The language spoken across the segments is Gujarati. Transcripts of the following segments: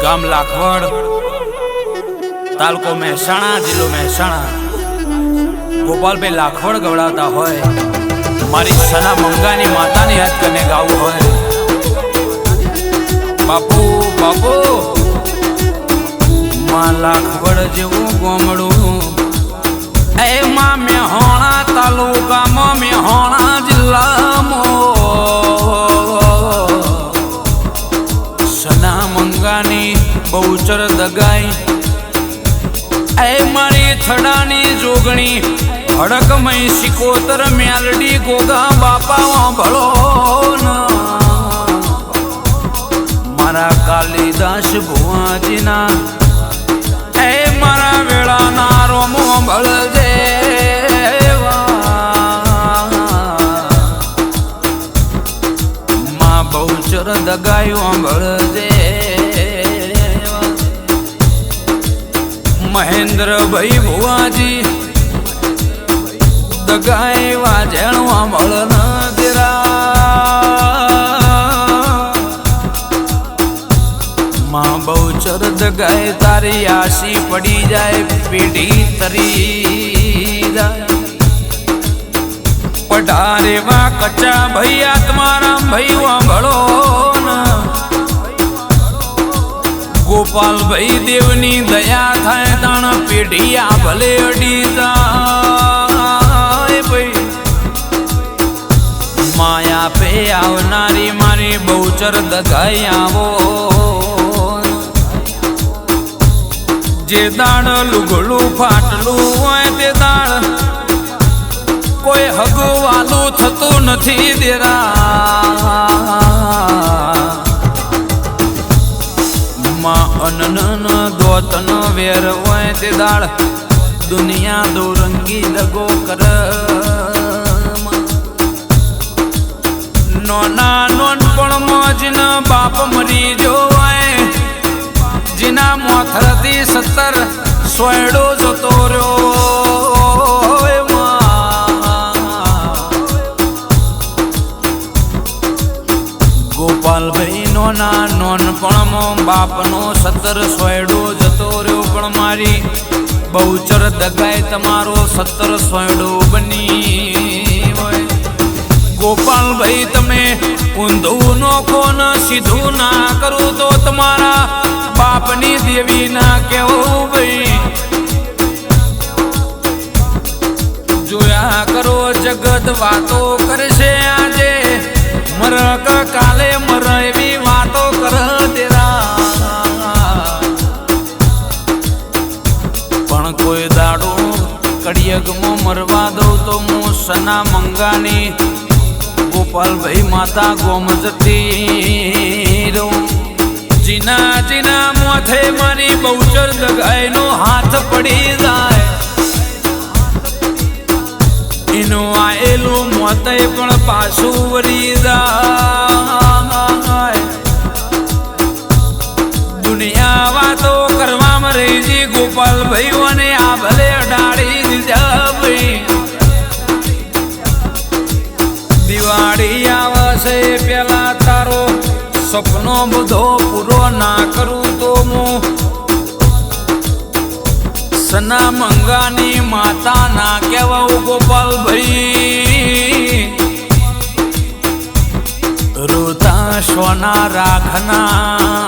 ગામ લાખવડ, તાલુકો મહેસાણા, જિલ્લો મહેસાણા. ગોપાલભાઈ લાખવડ ગવડાવતા હોય, મારી સના મંગાની માતાને યાદ કરીને ગાવું હોય. બાપુ બાપુ માં લાખવડ જેવું ગોમડું, એમાં મેહોણા તાલુકામાં, મેહોણા જિલ્લામાં સના મંગાની બહુચર દગાઈ. એ મારી થડાની જોગણી હડકમય સિકોતર મેલડી ગોગા બાપા ભળો. મારા કાલિદાસ ભુવાજીના એ મારા વેળાના રોમો ભળજે. માં બહુચર દગાયું ભળજે. મહેન્દ્રભાઈ ભુવાજી દગાઈ વાજણવા મળન દેરા. માં બહુચર દગાઈ તારી આશી પડી જાય, પેઢી તરી જાય. પઢારે વા કચ્ચા ભાઈ આત્મારામ ભાઈ વાંભળો. ગોપાલભાઈ દેવની દયા થાય તાણ પેઢી આ ભલે અડી જાય. ભાઈ માયા પે આવનારી મારી બહુચર દગાઈ આવો. જે દાળ લુગડું ફાટલું હોય તે દાળ કોઈ હગવાલું થતું નથી દેરા. અનન દોતન વેર હોય તે દાળ દુનિયા દોરંગી દગો કર. નોના નોનપણમાં જેના બાપ મરી જોવાય, જેના મોથરથી 17 સોયડો જતો રહ્યો. ગોપાલભાઈ નોના નોનપણમાં બાપનો 17 સોયડો જતો રહ્યો, પણ મારી બહુચર દગાઈ તમારો 17 સોયડો બની હોય. ગોપાલભાઈ તમે ઊંધું નોખો ન સીધું ના કરું તો તમારા બાપની દેવી ના કેવું ભાઈ. જોયા કરો જગત વાતો કરશે, આજે મર કાલે મર એવી વાતો કર તેરા. પણ કોઈ દાડો કડિયગમાં મરવા દઉં તો હું સના મંગાની ગોપાલભાઈ માતા ગોમ જતી રહું. જીના જીના મોથે મારી બહુચર દગાઈનો હાથ પડી જાય. એનું આયેલું મોતે પણ પાછું વરી જાય. દુનિયા વાતો કરવામાં રહીજી ગોપાલભાઈઓને આ ભલે અડાડી દીધા ભાઈ. દિવાળી આવશે પેલા તારો સપનો બધો પૂરો ના કરું તો હું સના મંગાની માતા ના કહેવાઉ. ગોપાલભાઈ રોતા સોના રાખનારી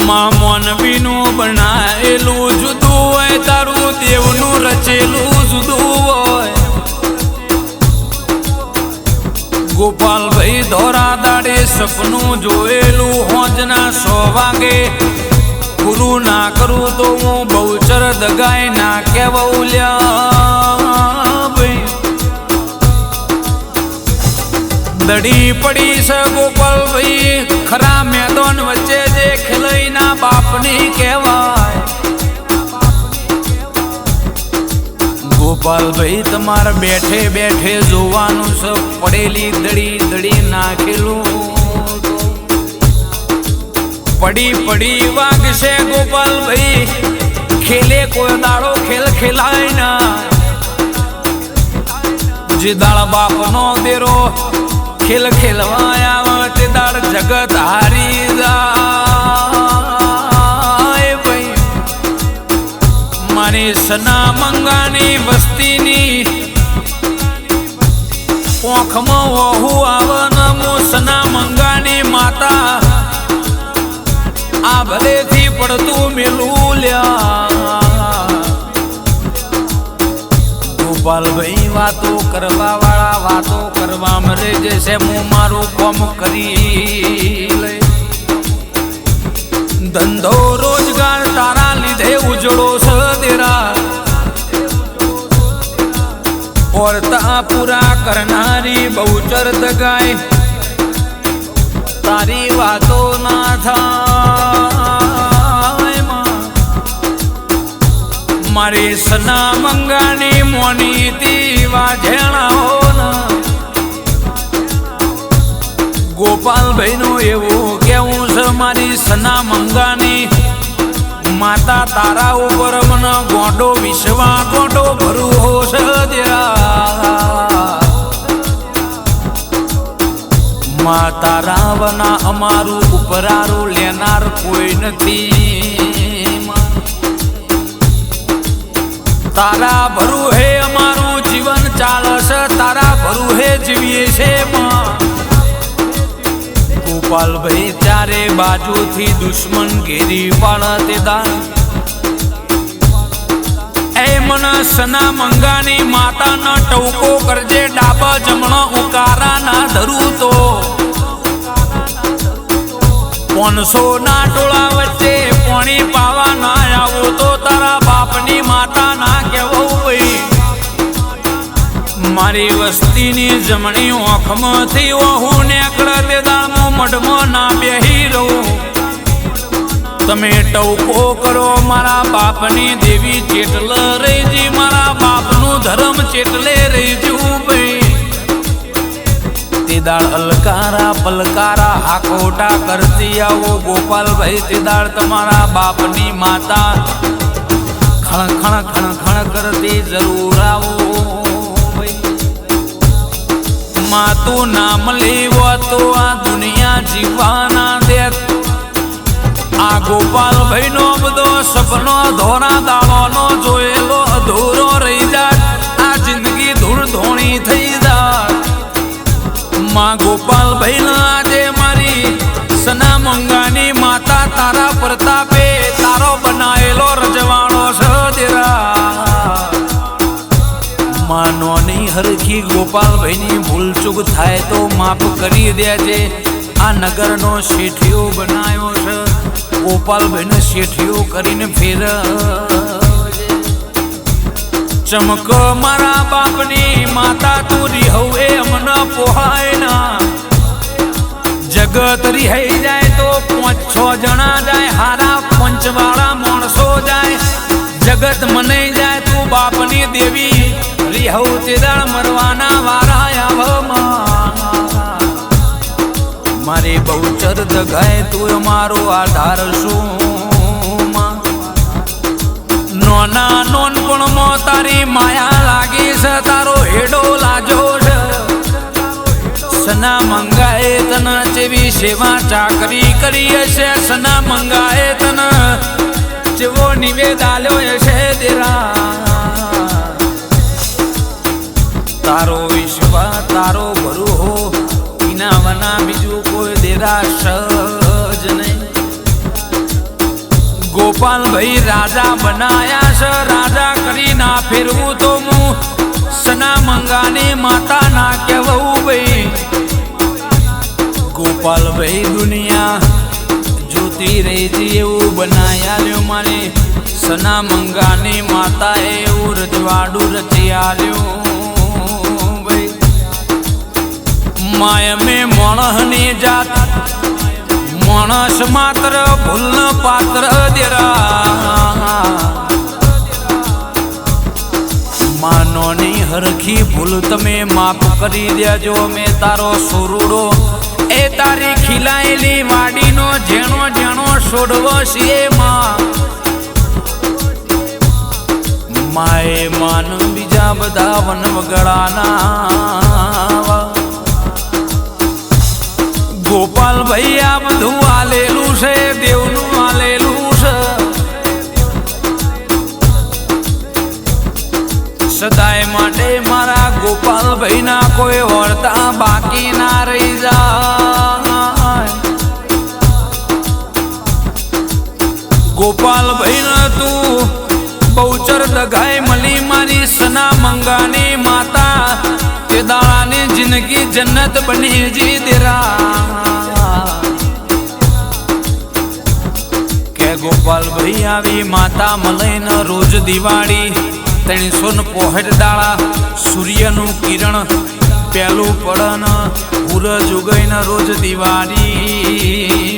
માં મોનવીનું બનાયેલું જુદું હોય, તારું દેવનું રચેલું જુદું હોય. ગોપાલભાઈ ધોરા દાડે સપનું જોયેલું હોજના 100 વાગે પૂરું ના કરું તો હું બહુચર દગાઈ ના કહેવાઉ. ભાઈ દડી પડી છે ગોપાલભાઈ ખરા મેદાન વચ્ચે જે ખેલઈના બાપની કહેવાય. ગોપાલભાઈ તમારે બેઠે બેઠે જોવાનું છે, પડેલી દડી દડી નાખેલું પડી પડી વાગશે. ગોપાલભાઈ ખેલે કોઈ દાડો ખેલ ખેલાય ના. જે દાળ બાપનો દેરો ખેલ ખેલવાયા તે દાળ જગત હારી જાય ભાઈ મારી સના મંગાની વસ્તીની પોખમાં વહુ આવન મો સના મંગાની માતા આ ભલેથી પડતું મેલું લ્યા ગોપાલભાઈ વાતો કરવા વાળા વાતો કરવા મરે જશે હું મારું કામ કરી લે ધંધો રોજગાર તારા લીધે ઉજળો સદેરા ઓરતા પૂરા કરનારી બહુચર દગાય તારી વાતો ના થાય મારી સના મંગાની મોની તી વાજેણાઓ ગોપાલભાઈ નું એવું કેવું છે મારી સના મંગાની માતા તારા ઉપર મને ગોડો વિશ્વા ગોડો ભરું છે માતા રાવના અમારું ઉપરારું લેનાર કોઈ નથી તારા ભરું હે અમારું જીવન ચાલશે તારા ભરું હે જીવીએ છે ગોપાલભાઈ ચારે બાજુથી દુશ્મન ઘેરી પાડતે દાન એ મન સના મંગાની માતાના ટવકો કરજે ડાબા જમણો ઉકારા ના ધરું તો 500 ના ટોળા વચ્ચે પાણી પાવા ના આવો તો તારા બાપની માતા ના કહેવું ભાઈ મારી વસ્તીની જમણી ઓખમાંથી વહુ નેકળે તે દામો મઢમાં ના બેહી રહું તમે ટવકો કરો મારા બાપની દેવી ચેટલ રહીજી મારા બાપનું ધર્મ ચેટલે રહીજું ભાઈ તે દાળ અલકારા પલકારા હાકોટા કરતી આવો ગોપાલભાઈ તે દાળ તમારા બાપની માતા ખણ ખણ ખણ ખણ કરતી જરૂર આવો માતું નામ લેવો તો આ દુનિયા જીવવાના દે આ ગોપાલભાઈ નો બધો સપનો ધોરા દાવાનો જોયેલો અધૂરો રહી જાય આ જિંદગી ધૂળ ધોણી થઈ જાય માં ગોપાલભાઈ ના આજે મારી સના મંગાની માતા તારા પ્રતાપે તારો બનાયેલો રજવાડો સદેરા માનોની હરખી ગોપાલભાઈની ભૂલચૂક થાય તો માફ કરી દેજે આ નગરનો શેઠિયો બનાવ્યો છે ગોપાલભાઈને શેઠિયો કરીને ફેર ચમક મારા બાપની માતા તું રિહવે અમને પોહાય ના જગત રિહાઈ જાય તો 5-6 જણા જાય હારા પંચવાળા માણસો જાય જગત મને જાય તું બાપની દેવી રિહવ તે દાળ મરવાના વારા આવમાં મારી બહુચર દગાય તું મારો આધાર શું નોના નોનપણમાં તારી માયા લાગી છે તારો હેડો લાજો છે સના મંગાએ તને જેવી સેવા ચાકરી કરી હશે સના મંગાએ તને જેવો નિવેદ આલ્યો હશે દેરા તારો વિશ્વા તારો ભરો વિના વના બીજું કોઈ દેરાશ જ નહીં ગોપાલભાઈ રાજા બનાયા છે રાજા કરી ના ફેરવું તો હું સના મંગાની માતા ના કહેવું ભાઈ ગોપાલભાઈ દુનિયા જોતી રહી એવું બનાયા લ્યો મારી સના મંગાની માતાએ એવું રજવાડું રચી આલ્યું માય મેં મોણહની જાત માણસ માત્ર ભૂલ પાત્ર દેરા માનોની હરખી ભૂલ તમે માફ કરી દેજો મેં તારો સુરુડો એ તારી ખીલાયેલી વાડીનો જેણો જેણો છોડવો છે માએ માન બીજા બધા વન વગડાના ગોપાલભાઈ ના કોઈ વર્તા બાકી ના રહી જાય. ગોપાલભાઈ ને તું બહુચર દગાઈ મળી મારી સના મંગાની માતા, તે દાળાની જિંદગી જન્નત બની જી દેરા. કે ગોપાલભાઈ આવી માતા મલઈને રોજ દિવાળી 365 દાડા સૂર્યનું કિરણ પહેલું પડન સૂરજ ઉગઈને રોજ દિવાળી.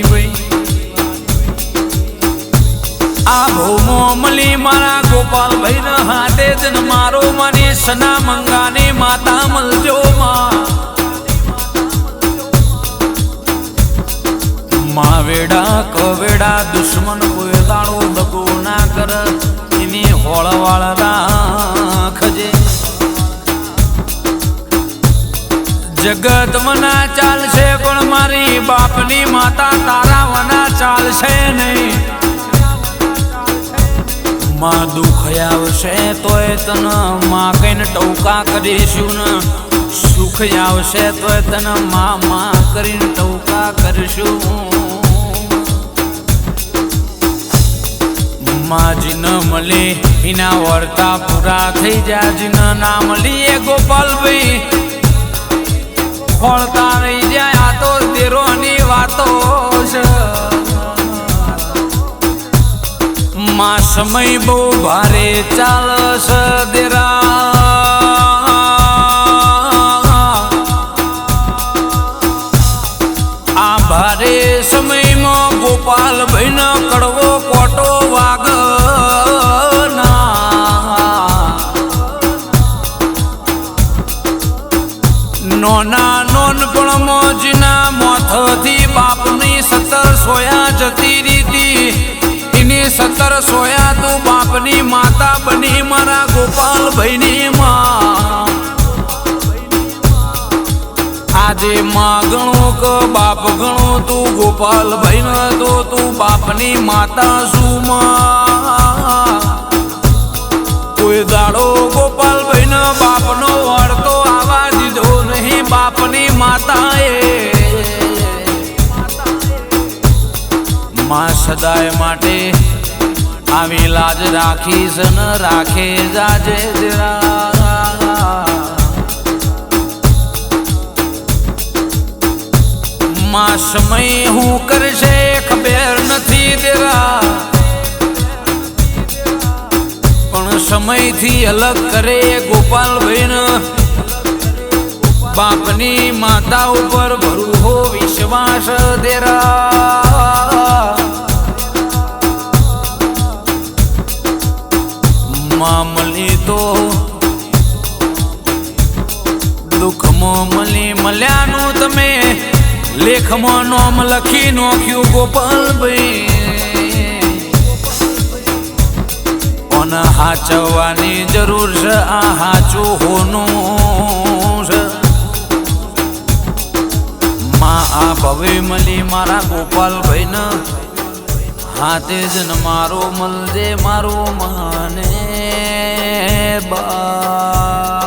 આ ભૌમો મળી મારા ગોપાલભાઈ ને હાથે જન મારો મારી સના મંગાની માતા મળજો માં વેડા કવેડા દુશ્મન કોઈ દાડો દગો ના કર એની હોળવાળ રાખજે. જગત મના ચાલશે પણ મારી બાપની માતા તારા વના ચાલશે નહીં. માં દુઃખ આવશે તોય તને માં કઈને ટૌકા કરીશું ને, સુખ આવશે તોય તને માં કરીને ટૌકા કરશું. માં જીન મળી એના વર્તા પૂરા થઈ જાય, જીન ના મળી એ ગોપાલભાઈ ખોળતા રહી જાય. આ તો દેરોની વાતો છે માં, સમય બહુ ભારે ચાલશે દેરા. આ ભારે સમયમાં ગોપાલભાઈ નો કડવો કોટો વાગના. નોના નોનપણમાં જીના મોથથી બાપની 17 સોયા જતી રીતી, 17 સોયા તું બાપની માતા બની મારા ગોપાલભાઈની માં. આજે માં ગણો કે બાપ ગણો તું ગોપાલભાઈ ન તો તું બાપની માતા શું માં. કોઈ દાડો ગોપાલભાઈ ન બાપનો વળતો આવા દીધો નહીં બાપની માતાએ. માં સદાય માટે આવી લાજ રાખીશ ન રાખે જાજે જરા. માં સમય હું કરશે ખબર નથી દેરા, પણ સમયથી અલગ કરે ગોપાલભાઈ ને બાપની માતા ઉપર ભરૂહો વિશ્વાસ દેરા. માં મળી તો દુઃખમાં મળી મળ્યાનું તમે લેખમાં નામ લખી નોખ્યું ગોપાલભાઈ. પણ હાચવવાની જરૂર છે, આ હાચું હોનું છે. માં આ ભવે મળી મારા ગોપાલભાઈ ને હાથે જ મારો મળજે મારો માને બા.